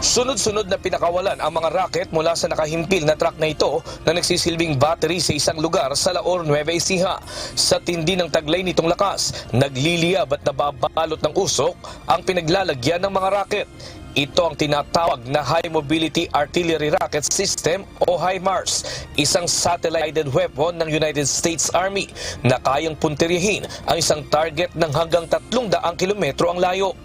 Sunod-sunod na pinakawalan ang mga rocket mula sa nakahimpil na truck na ito na nagsisilbing battery sa isang lugar sa Laor, Nueva Ecija. Sa tindi ng taglay nitong lakas, nagliliyab at nababalot ng usok ang pinaglalagyan ng mga rocket. Ito ang tinatawag na High Mobility Artillery Rocket System o HIMARS, isang satellite-guided weapon ng United States Army na kayang punterihin ang isang target ng hanggang 300 kilometro ang layo.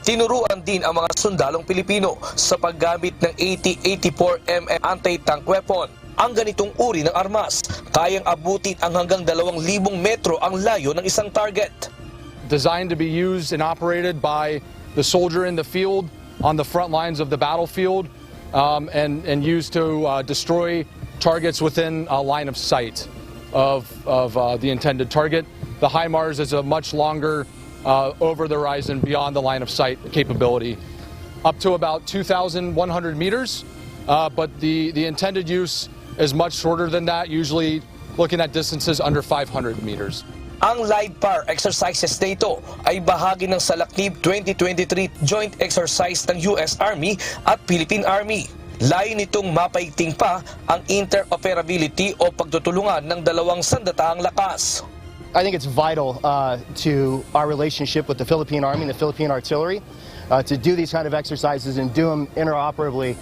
Tinuruan din ang mga sundalong Pilipino sa paggamit ng 80-84mm anti-tank weapon. Ang ganitong uri ng armas, kayang abutin ang hanggang 2,000 metro ang layo ng isang target. Designed to be used and operated by the soldier in the field on the front lines of the battlefield and used to destroy targets within a line of sight of the intended target. The HIMARS is a much longer over the horizon, beyond the line of sight capability, up to about 2,100 meters, but the intended use is much shorter than that, usually looking at distances under 500 meters. Ang LIDPAR exercises na ito ay bahagi ng Salaknib 2023 joint exercise ng US Army at Philippine Army. Layo nitong mapaigting pa ang interoperability o pagtutulungan ng dalawang sandataang lakas. I think it's vital to our relationship with the Philippine Army and the Philippine Artillery to do these kind of exercises and do them interoperably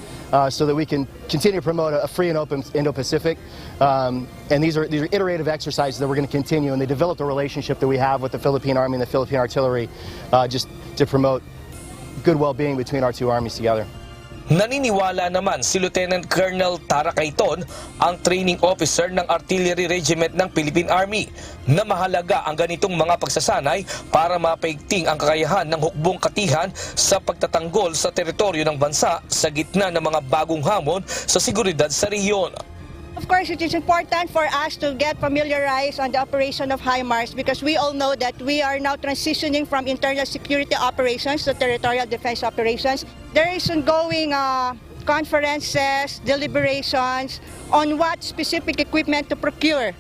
so that we can continue to promote a free and open Indo-Pacific. And these are iterative exercises that we're going to continue, and they develop the relationship that we have with the Philippine Army and the Philippine Artillery just to promote good well-being between our two armies together. Naniniwala naman si Lieutenant Colonel Tara Caiton, ang training officer ng Artillery Regiment ng Philippine Army, na mahalaga ang ganitong mga pagsasanay para mapaigting ang kakayahan ng hukbong katihan sa pagtatanggol sa teritoryo ng bansa sa gitna ng mga bagong hamon sa seguridad sa rehiyon. Of course, it is important for us to get familiarized on the operation of HIMARS because we all know that we are now transitioning from internal security operations to territorial defense operations. There is ongoing conferences, deliberations on what specific equipment to procure.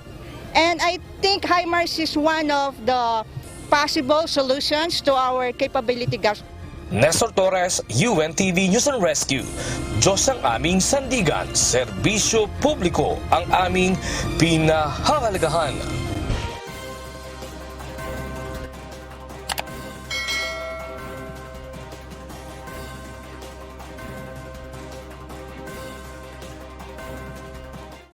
And I think HIMARS is one of the possible solutions to our capability gaps. Nestor Torres, UNTV News and Rescue. Diyos ang aming sandigan, serbisyo publiko ang aming pinahahalagahan.